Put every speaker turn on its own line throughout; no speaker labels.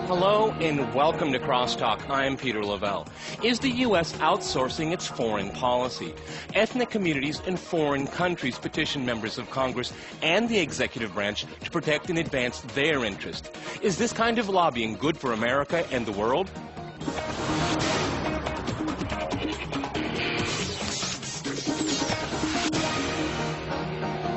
Hello and welcome to CrossTalk. I'm Peter Lavelle. Is the U.S. outsourcing its foreign policy? Ethnic communities in foreign countries petition members of Congress and the executive branch to protect and advance their interest. Is this kind of lobbying good for America and the world?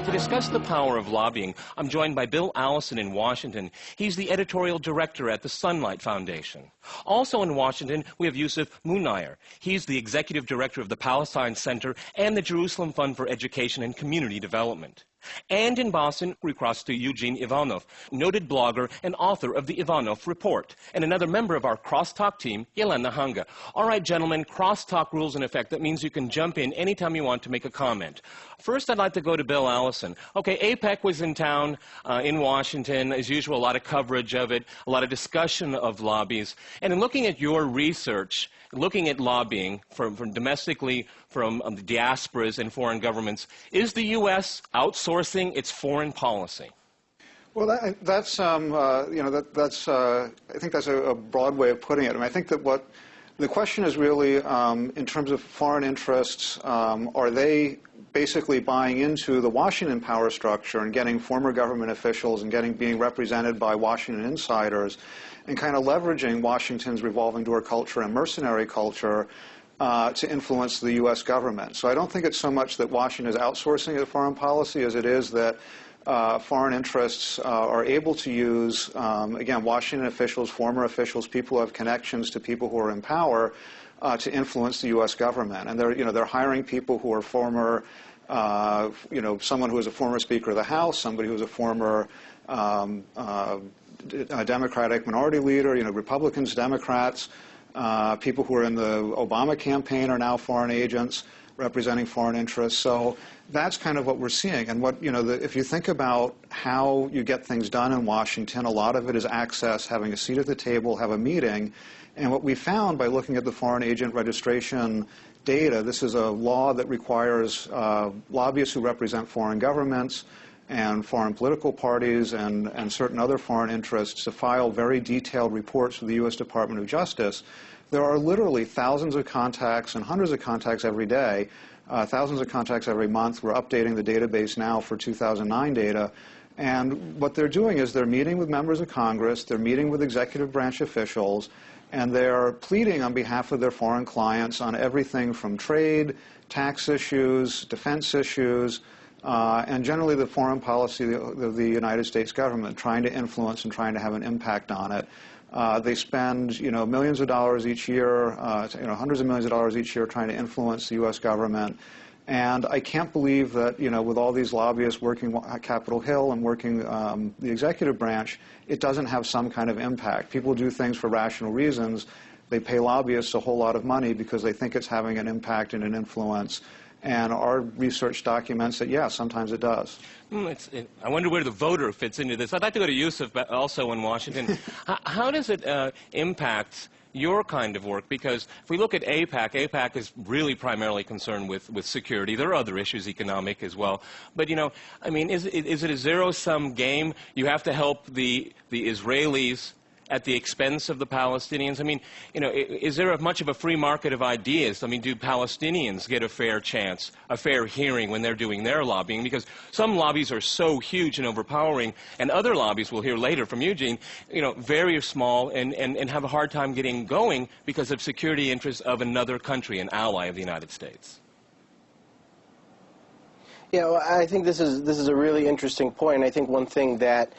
To discuss the power of lobbying, I'm joined by Bill Allison in Washington. He's the editorial director at the Sunlight Foundation. Also in Washington, we have Yusuf Munayyer. He's the executive director of the Palestine Center and the Jerusalem Fund for Education and Community Development. And in Boston, we cross to Eugene Ivanov, noted blogger and author of the Ivanov Report, and another member of our Crosstalk team, Yelena Hanga. All right, gentlemen, Crosstalk rules in effect. That means you can jump in anytime you want to make a comment. First, I'd like to go to Bill Allison. Okay, APEC was in town in Washington. As usual, a lot of coverage of it, a lot of discussion of lobbies. And in looking at your research, looking at lobbying from domestically, from the diasporas and foreign governments, is the U.S. outsourcing its foreign policy?
Well, I think that's a broad way of putting it. I mean, I think that what the question is really, in terms of foreign interests, are they basically buying into the Washington power structure and getting former government officials and being represented by Washington insiders and kind of leveraging Washington's revolving door culture and mercenary culture to influence the U.S. government. So I don't think it's so much that Washington is outsourcing its foreign policy as it is that foreign interests are able to use, again, Washington officials, former officials, people who have connections to people who are in power to influence the U.S. government. And they're hiring people who are former, someone who was a former Speaker of the House, somebody who was a former Democratic minority leader, Republicans, Democrats. People who are in the Obama campaign are now foreign agents representing foreign interests. So that's kind of what we're seeing. And if you think about how you get things done in Washington, a lot of it is access, having a seat at the table, have a meeting. And what we found by looking at the foreign agent registration data, this is a law that requires lobbyists who represent foreign governments and foreign political parties and certain other foreign interests to file very detailed reports with the U.S. Department of Justice. There are literally thousands of contacts and hundreds of contacts every day, thousands of contacts every month. We're updating the database now for 2009 data. And what they're doing is they're meeting with members of Congress, they're meeting with executive branch officials, and they're pleading on behalf of their foreign clients on everything from trade, tax issues, defense issues, and generally the foreign policy of the United States government, trying to influence and trying to have an impact on it. They spend, millions of dollars each year, hundreds of millions of dollars each year trying to influence the U.S. government. And I can't believe that, with all these lobbyists working at Capitol Hill and working the executive branch, it doesn't have some kind of impact. People do things for rational reasons. They pay lobbyists a whole lot of money because they think it's having an impact and an influence. And our research documents that, yeah, sometimes it does.
I wonder where the voter fits into this. I'd like to go to Yusuf, but also in Washington. How does it impact your kind of work? Because if we look at APAC, APAC is really primarily concerned with security. There are other issues, economic as well. But, is it a zero-sum game? You have to help the Israelis at the expense of the Palestinians? Is there much of a free market of ideas? Do Palestinians get a fair chance, a fair hearing when they're doing their lobbying? Because some lobbies are so huge and overpowering, and other lobbies, we'll hear later from Eugene, very small and have a hard time getting going because of security interests of another country, an ally of the United States.
Yeah, well, I think this is a really interesting point. I think one thing that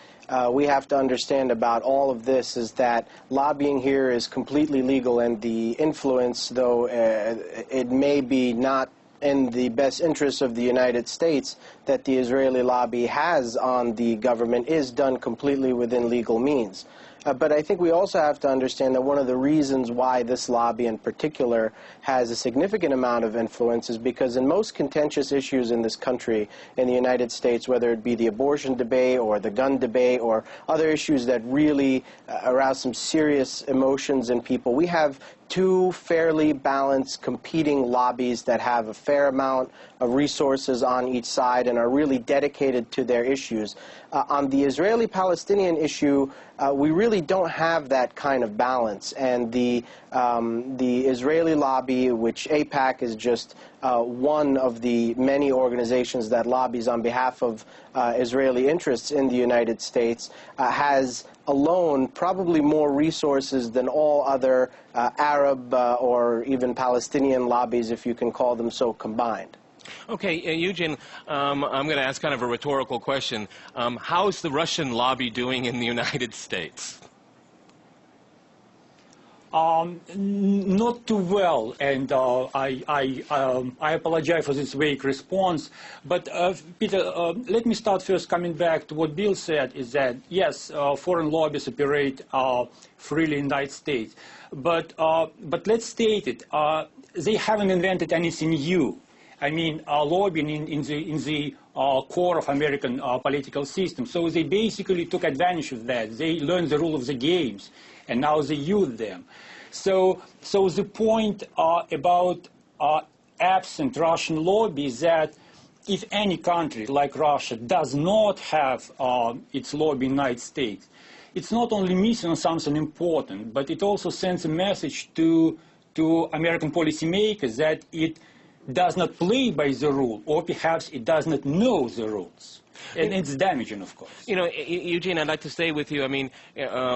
we have to understand about all of this is that lobbying here is completely legal, and the influence, though it may be not in the best interests of the United States that the Israeli lobby has on the government, is done completely within legal means. But I think we also have to understand that one of the reasons why this lobby in particular has a significant amount of influence is because in most contentious issues in this country, in the United States, whether it be the abortion debate or the gun debate or other issues that really arouse some serious emotions in people, we have two fairly balanced competing lobbies that have a fair amount of resources on each side and are really dedicated to their issues. On the Israeli-Palestinian issue, we really really don't have that kind of balance. And the Israeli lobby, which AIPAC is just one of the many organizations that lobbies on behalf of Israeli interests in the United States, has alone probably more resources than all other Arab or even Palestinian lobbies, if you can call them so, combined.
Okay, Eugene, I'm going to ask kind of a rhetorical question. How's the Russian lobby doing in the United States?
Not too well, and I apologize for this vague response. But Peter, let me start first coming back to what Bill said, is that yes, foreign lobbies operate freely in the United States, but let's state it, they haven't invented anything new. I mean, lobbying in the core of American political system. So they basically took advantage of that. They learned the rule of the games, and now they use them. So the point about absent Russian lobby is that if any country like Russia does not have its lobby in the United States, it's not only missing something important, but it also sends a message to American policymakers that it does not play by the rule, or perhaps it does not know the rules. And it's damaging, of course.
You know, Eugene, I'd like to stay with you. I mean,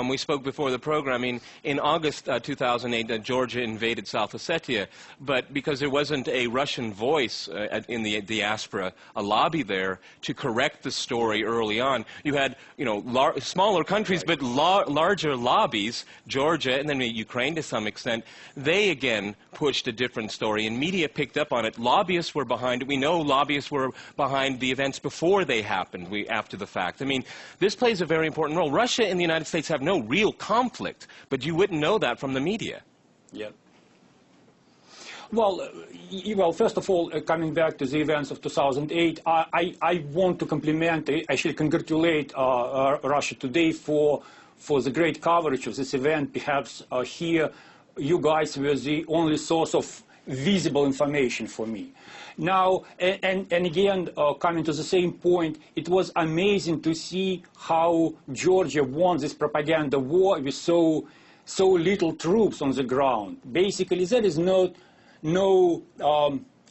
we spoke before the program. I mean, in August 2008, Georgia invaded South Ossetia, but because there wasn't a Russian voice in the diaspora, a lobby there to correct the story early on, you had, you know, smaller countries, but larger lobbies, Georgia and then Ukraine to some extent. They, again, pushed a different story, and media picked up on it. Lobbyists were behind it. We know lobbyists were behind the events before they happened, after the fact. I mean, this plays a very important role. Russia and the United States have no real conflict, but you wouldn't know that from the media.
Yeah. Well, first of all, coming back to the events of 2008, I want to compliment, actually congratulate Russia Today for the great coverage of this event. Perhaps here you guys were the only source of visible information for me. Now, and again, coming to the same point, it was amazing to see how Georgia won this propaganda war with so little troops on the ground. Basically, there is no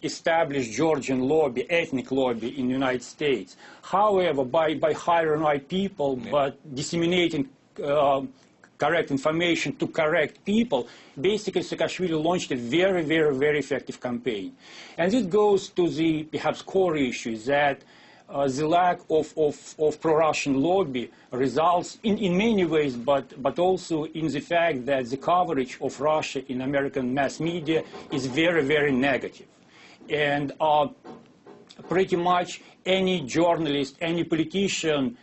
established Georgian lobby, ethnic lobby in the United States. However, by hiring white people, but disseminating correct information to correct people, basically Saakashvili launched a very, very, very effective campaign. And it goes to the perhaps core issue that the lack of pro-Russian lobby results in many ways, but also in the fact that the coverage of Russia in American mass media is very, very negative. And pretty much any journalist, any politician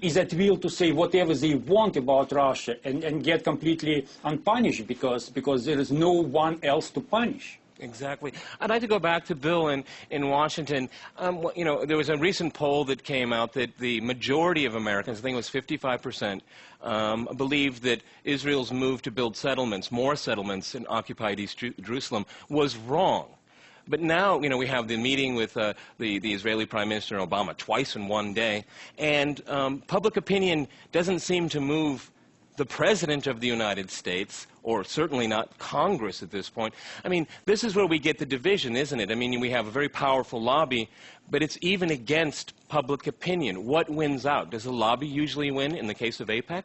is at will to say whatever they want about Russia and get completely unpunished because there is no one else to punish.
Exactly. I'd like to go back to Bill in Washington. You know, there was a recent poll that came out that the majority of Americans, I think it was 55%, believed that Israel's move to build settlements, more settlements in occupied East Jerusalem, was wrong. But now, you know, we have the meeting with the Israeli Prime Minister Obama twice in one day, and public opinion doesn't seem to move the President of the United States, or certainly not Congress at this point. I mean, this is where we get the division, isn't it? I mean, we have a very powerful lobby, but it's even against public opinion. What wins out? Does the lobby usually win in the case of AIPAC?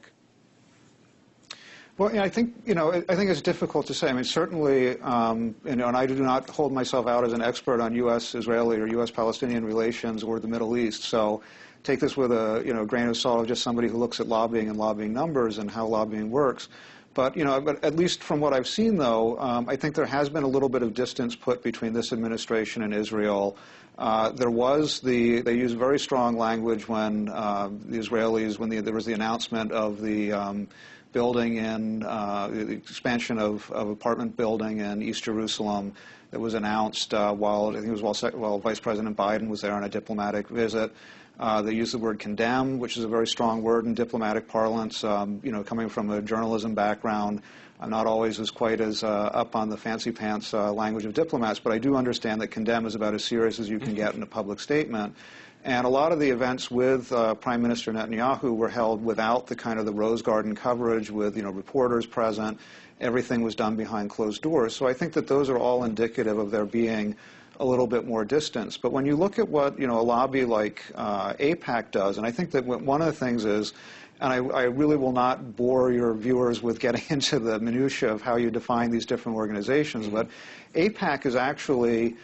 Well, yeah, I think it's difficult to say. I mean, certainly, and I do not hold myself out as an expert on U.S.-Israeli or U.S.-Palestinian relations or the Middle East. So take this with a grain of salt of just somebody who looks at lobbying and lobbying numbers and how lobbying works. But but at least from what I've seen, though, I think there has been a little bit of distance put between this administration and Israel. They used very strong language when the Israelis, there was the announcement of the building in the expansion of apartment building in East Jerusalem that was announced while Vice President Biden was there on a diplomatic visit. They used the word condemn, which is a very strong word in diplomatic parlance. Coming from a journalism background, I'm not always quite as up on the fancy pants language of diplomats, but I do understand that condemn is about as serious as you can get in a public statement. And a lot of the events with Prime Minister Netanyahu were held without the kind of the Rose Garden coverage with, reporters present. Everything was done behind closed doors. So I think that those are all indicative of there being a little bit more distance. But when you look at what, a lobby like AIPAC does, and I think that one of the things is, and I really will not bore your viewers with getting into the minutiae of how you define these different organizations, but AIPAC is actually,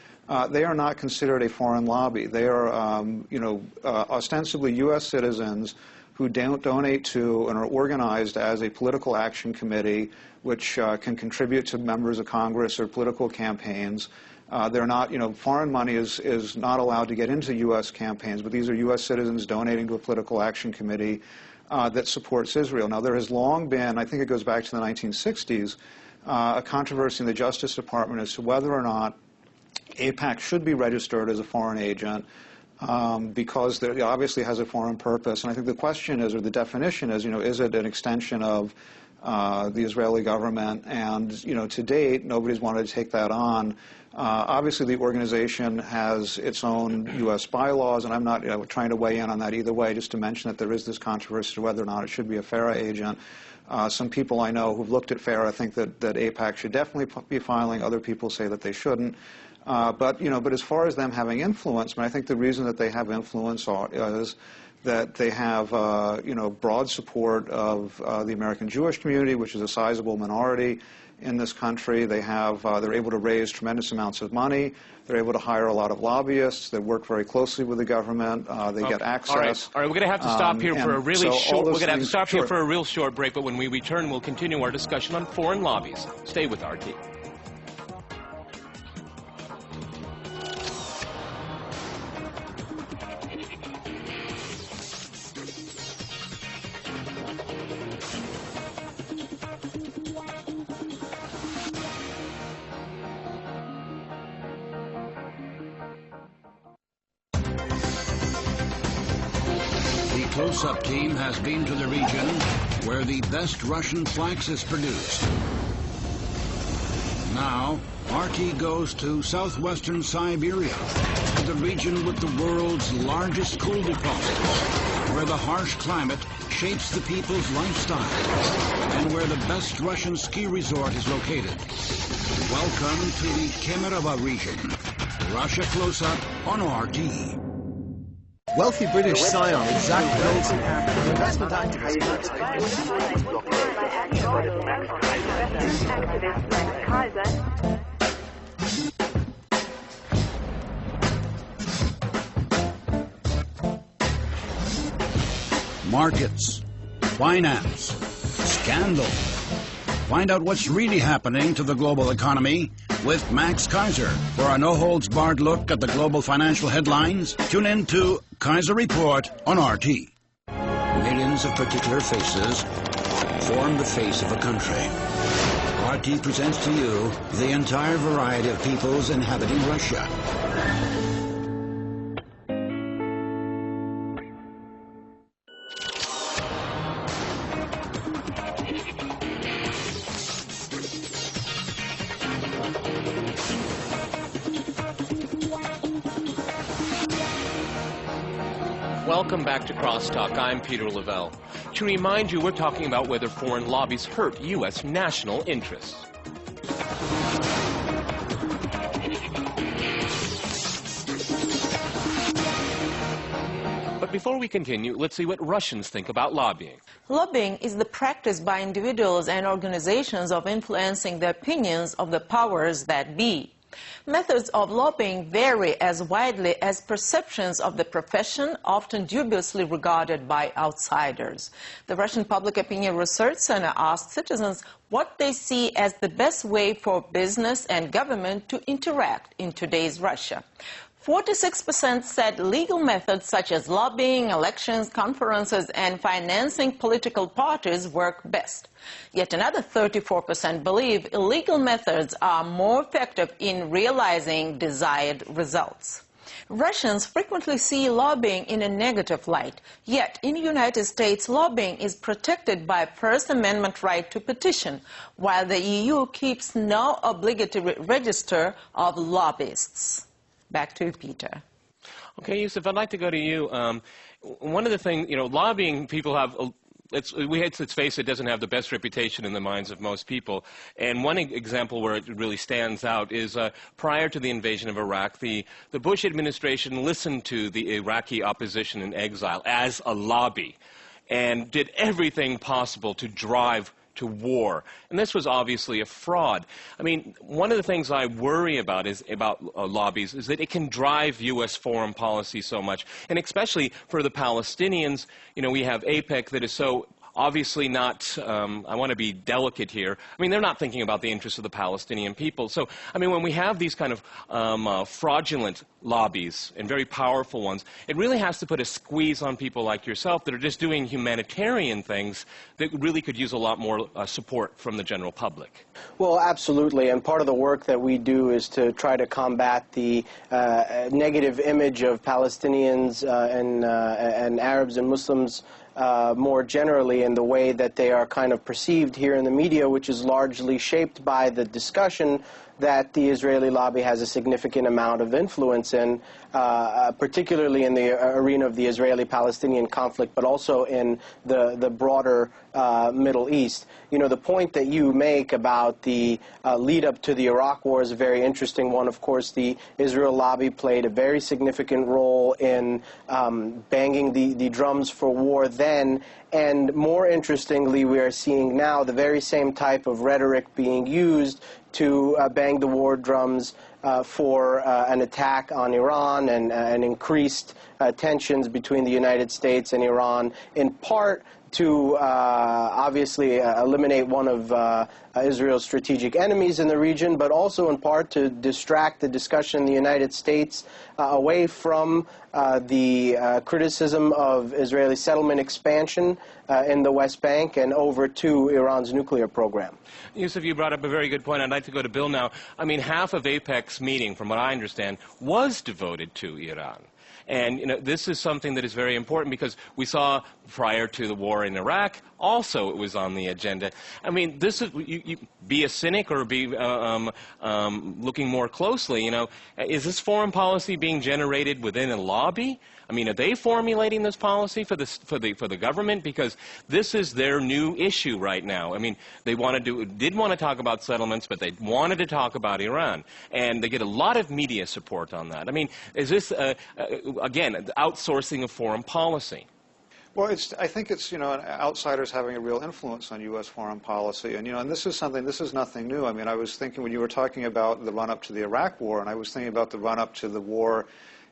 they are not considered a foreign lobby. They are, ostensibly U.S. citizens who donate to and are organized as a political action committee which can contribute to members of Congress or political campaigns. They're not, foreign money is not allowed to get into U.S. campaigns, but these are U.S. citizens donating to a political action committee that supports Israel. Now, there has long been, I think it goes back to the 1960s, a controversy in the Justice Department as to whether or not AIPAC should be registered as a foreign agent because it obviously has a foreign purpose. And I think the question is, or the definition is, is it an extension of the Israeli government? And, to date, nobody's wanted to take that on. Obviously, the organization has its own U.S. bylaws, and I'm not trying to weigh in on that either way, just to mention that there is this controversy to whether or not it should be a FARA agent. Some people I know who've looked at FARA think that AIPAC should definitely be filing. Other people say that they shouldn't. But as far as them having influence, I think the reason that they have influence is that they have, broad support of the American Jewish community, which is a sizable minority in this country. They have, they're able to raise tremendous amounts of money. They're able to hire a lot of lobbyists. They work very closely with the government. They get access.
All right, we're going to have to stop here for a really short. We're going to have to stop
here
for a real short break. But when we return, we'll continue our discussion on foreign lobbies. Stay with RT.
The close-up team has been to the region where the best Russian flax is produced. Now, RT goes to southwestern Siberia, the region with the world's largest coal deposits, where the harsh climate shapes the people's lifestyle, and where the best Russian ski resort is located. Welcome to the Kemerovo region. Russia Close-Up on RT.
Wealthy British scion Zach Wilson, investment activist
Markets, finance, scandal. Find out what's really happening to the global economy with Max Kaiser. For a no-holds-barred look at the global financial headlines, tune in to Kaiser Report on RT. Millions of particular faces form the face of a country. RT presents to you the entire variety of peoples inhabiting Russia.
Welcome back to CrossTalk. I'm Peter Lavelle. To remind you, we're talking about whether foreign lobbies hurt U.S. national interests. But before we continue, let's see what Russians think about lobbying.
Lobbying is the practice by individuals and organizations of influencing the opinions of the powers that be. Methods of lobbying vary as widely as perceptions of the profession, often dubiously regarded by outsiders. The Russian Public Opinion Research Center asked citizens what they see as the best way for business and government to interact in today's Russia. 46% said legal methods such as lobbying, elections, conferences, and financing political parties work best. Yet another 34% believe illegal methods are more effective in realizing desired results. Russians frequently see lobbying in a negative light. Yet in the United States, lobbying is protected by First Amendment right to petition, while the EU keeps no obligatory register of lobbyists. Back to you, Peter.
Okay, Yusuf, I'd like to go to you. One of the things, lobbying, people have, let's face it, doesn't have the best reputation in the minds of most people. And one example where it really stands out is prior to the invasion of Iraq, the Bush administration listened to the Iraqi opposition in exile as a lobby and did everything possible to drive to war. And this was obviously a fraud. I mean, one of the things I worry about lobbies is that it can drive U.S. foreign policy so much. And especially for the Palestinians, we have AIPAC that is so obviously not, I want to be delicate here. I mean, they're not thinking about the interests of the Palestinian people. So, I mean, when we have these kind of fraudulent lobbies and very powerful ones, it really has to put a squeeze on people like yourself that are just doing humanitarian things that really could use a lot more support from the general public.
Well, absolutely. And part of the work that we do is to try to combat the negative image of Palestinians and Arabs and Muslims more generally in the way that they are kind of perceived here in the media, which is largely shaped by the discussion that the Israeli lobby has a significant amount of influence in, particularly in the arena of the Israeli-Palestinian conflict, but also in the broader Middle East. The point that you make about the lead-up to the Iraq War is a very interesting one. Of course, the Israel lobby played a very significant role in banging the drums for war then, and more interestingly, we are seeing now the very same type of rhetoric being used to bang the war drums for an attack on Iran and increased tensions between the United States and Iran, in part to obviously eliminate one of Israel's strategic enemies in the region, but also in part to distract the discussion in the United States away from the criticism of Israeli settlement expansion in the West Bank and over to Iran's nuclear program.
Yusuf, you brought up a very good point. I'd like to go to Bill now. I mean, half of AIPAC's meeting, from what I understand, was devoted to Iran. And, this is something that is very important because we saw prior to the war in Iraq, also it was on the agenda. I mean, this is, you be a cynic or be looking more closely, is this foreign policy being generated within a lobby? I mean, are they formulating this policy for the government? Because this is their new issue right now. I mean, they did want to talk about settlements, but they wanted to talk about Iran. And they get a lot of media support on that. I mean, is this, again, outsourcing of foreign policy?
Well, I think it's, outsiders having a real influence on U.S. foreign policy. And, and this is nothing new. I mean, I was thinking when you were talking about the run-up to the Iraq War, and I was thinking about the run-up to the war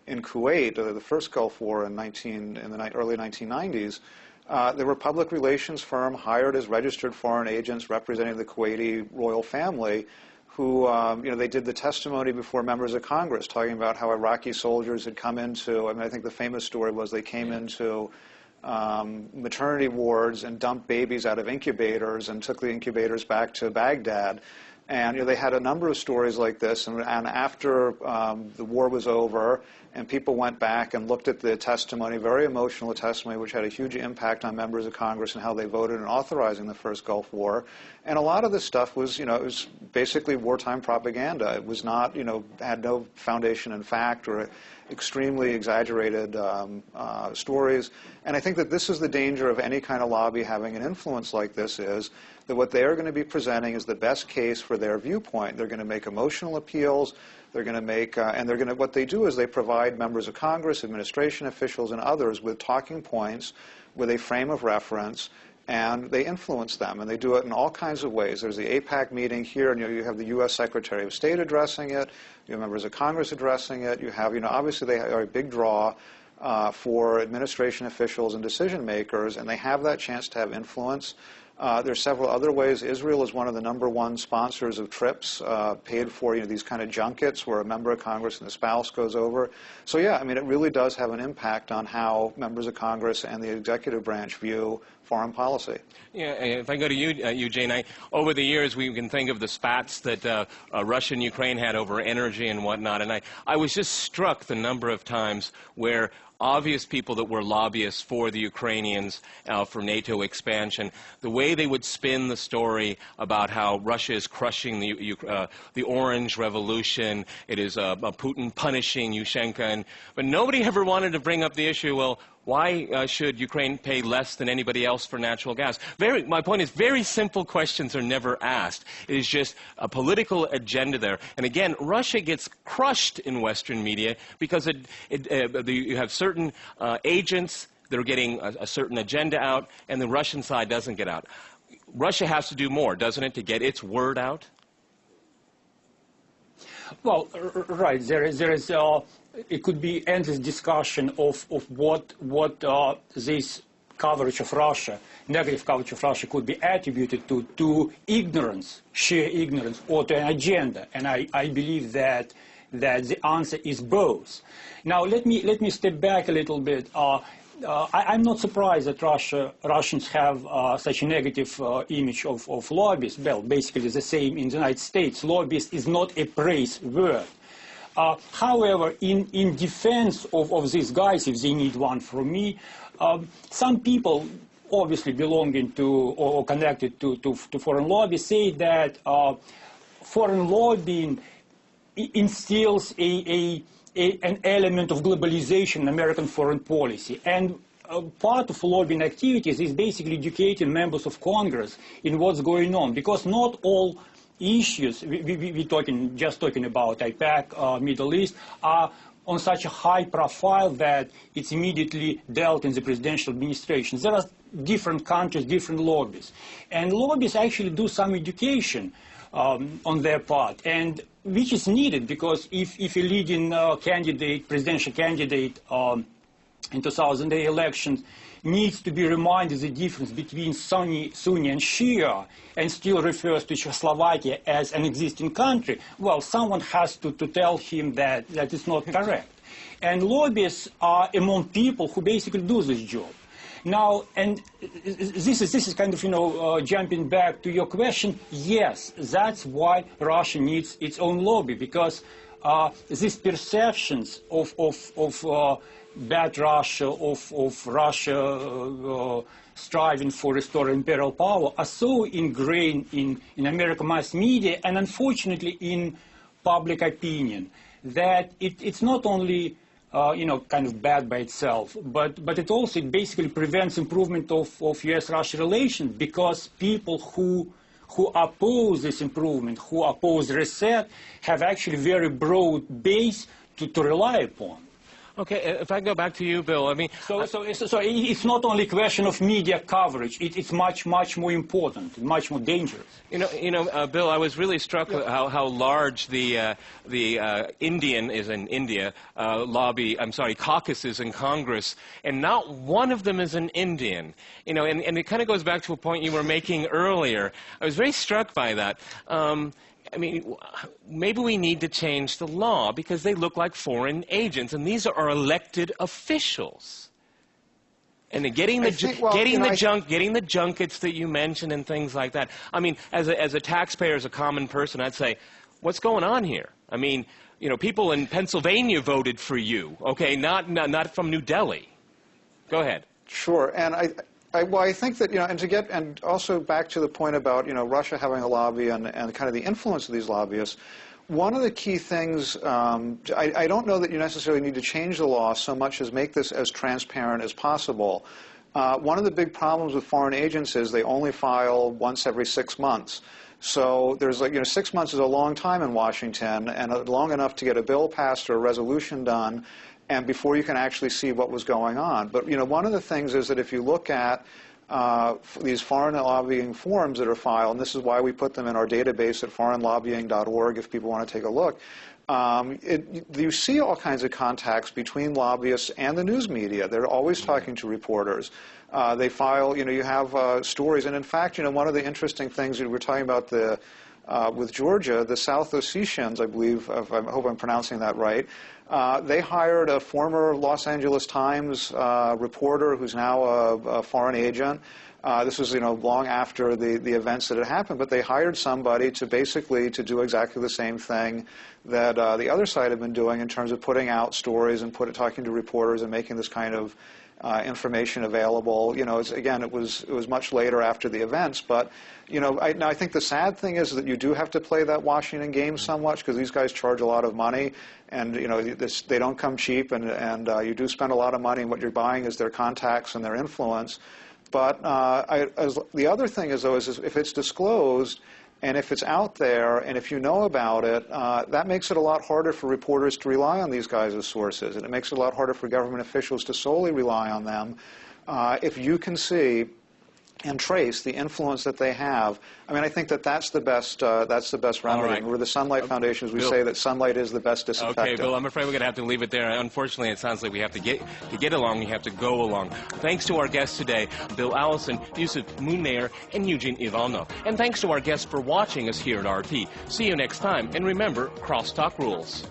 in Kuwait, the first Gulf War in the early 1990s, there were public relations firm hired as registered foreign agents representing the Kuwaiti royal family who, they did the testimony before members of Congress talking about how Iraqi soldiers had come into, I think the famous story was they came into maternity wards and dumped babies out of incubators and took the incubators back to Baghdad. And they had a number of stories like this, and after the war was over and people went back and looked at the testimony, very emotional testimony, which had a huge impact on members of Congress and how they voted in authorizing the first Gulf War. And a lot of this stuff was, it was basically wartime propaganda. It was not, had no foundation in fact or extremely exaggerated stories. And I think that this is the danger of any kind of lobby having an influence like this, is that what they are going to be presenting is the best case for their viewpoint. They're going to make emotional appeals. They're going to make, what they do is they provide members of Congress, administration officials, and others with talking points, with a frame of reference, and they influence them, and they do it in all kinds of ways. There's the AIPAC meeting here, and you have the U.S. Secretary of State addressing it, you have members of Congress addressing it, you have, obviously they are a big draw for administration officials and decision makers, and they have that chance to have influence. There's several other ways. Israel is one of the #1 sponsors of trips paid for, these kind of junkets where a member of Congress and a spouse goes over. So yeah, it really does have an impact on how members of Congress and the executive branch view foreign policy.
Yeah, if I go to you, Jane, over the years we can think of the spats that Russia and Ukraine had over energy and whatnot, and I was just struck the number of times where obvious people that were lobbyists for the Ukrainians, for NATO expansion, the way they would spin the story about how Russia is crushing the Orange Revolution, it is Putin punishing Yushchenko, but nobody ever wanted to bring up the issue, well, why should Ukraine pay less than anybody else for natural gas? My point is, very simple questions are never asked. It is just a political agenda there. And again, Russia gets crushed in Western media because you have certain agents that are getting a certain agenda out, and the Russian side doesn't get out. Russia has to do more, doesn't it, to get its word out?
Well, right. There is it could be endless discussion of what this coverage of Russia, negative coverage of Russia, could be attributed to ignorance, sheer ignorance, or to an agenda. And I believe that the answer is both. Now let me step back a little bit. I'm not surprised that Russians have such a negative image of lobbyists. Well, basically the same in the United States. Lobbyist is not a praise word. However, in defense of these guys, if they need one from me, some people obviously belonging to or connected to foreign lobby say that foreign lobbying instills an element of globalization in American foreign policy. And part of lobbying activities is basically educating members of Congress in what's going on, because not all issues, we're just talking about IPAC, Middle East, are on such a high profile that it's immediately dealt in the presidential administration. There are different countries, different lobbies. And lobbies actually do some education on their part, and which is needed, because if a leading candidate, presidential candidate in 2008 elections needs to be reminded the difference between Sunni and Shia and still refers to Czechoslovakia as an existing country, well, someone has to tell him that is not correct. And lobbyists are among people who basically do this job. Now, and this is kind of, jumping back to your question, yes, that's why Russia needs its own lobby, because these perceptions of bad Russia, of Russia striving for restoring imperial power are so ingrained in American mass media and unfortunately in public opinion that it's not only kind of bad by itself, but it also basically prevents improvement of U.S.-Russia relations, because people who oppose this improvement, who oppose reset, have actually very broad base to rely upon.
Okay, if I go back to you, Bill, I mean...
So it's not only a question of media coverage. It's much more important, much more dangerous.
Bill, I was really struck with how large the Indian is in India, caucus is in Congress, and not one of them is an Indian. And it kind of goes back to a point you were making earlier. I was very struck by that. I mean, maybe we need to change the law because they look like foreign agents, and these are our elected officials. And getting the junkets that you mentioned and things like that. I mean, as a taxpayer, as a common person, I'd say, what's going on here? I mean, people in Pennsylvania voted for you, okay, not from New Delhi. Go ahead.
Sure, and I think that, and also back to the point about, Russia having a lobby and kind of the influence of these lobbyists, one of the key things, I don't know that you necessarily need to change the law so much as make this as transparent as possible. One of the big problems with foreign agents is they only file once every 6 months. So there's 6 months is a long time in Washington, and long enough to get a bill passed or a resolution done, and before you can actually see what was going on. But one of the things is that if you look at these foreign lobbying forms that are filed, and this is why we put them in our database at foreignlobbying.org if people want to take a look, you see all kinds of contacts between lobbyists and the news media. They're always talking to reporters. They file, you have stories, and in fact, one of the interesting things we're talking about with Georgia, the South Ossetians, I believe, I hope I'm pronouncing that right, they hired a former Los Angeles Times reporter who's now a foreign agent. This was, long after the events that had happened, but they hired somebody to basically to do exactly the same thing that the other side had been doing in terms of putting out stories and talking to reporters and making this kind of information available. Again, it was much later after the events, but I think the sad thing is that you do have to play that Washington game somewhat, because these guys charge a lot of money, and they don't come cheap, and you do spend a lot of money, and what you're buying is their contacts and their influence. But the other thing is, though, is if it's disclosed, and if it's out there, and if you know about it, that makes it a lot harder for reporters to rely on these guys as sources, and it makes it a lot harder for government officials to solely rely on them. If you can see and trace the influence that they have, I think that's the best remedy.
Right.
We're the Sunlight Foundation, as we say that sunlight is the best disinfectant.
Okay, Bill, I'm afraid we're going to have to leave it there. Unfortunately, it sounds like we have to get along, we have to go along. Thanks to our guests today, Bill Allison, Yusuf Munir, and Eugene Ivanov. And thanks to our guests for watching us here at RT. See you next time, and remember, CrossTalk rules.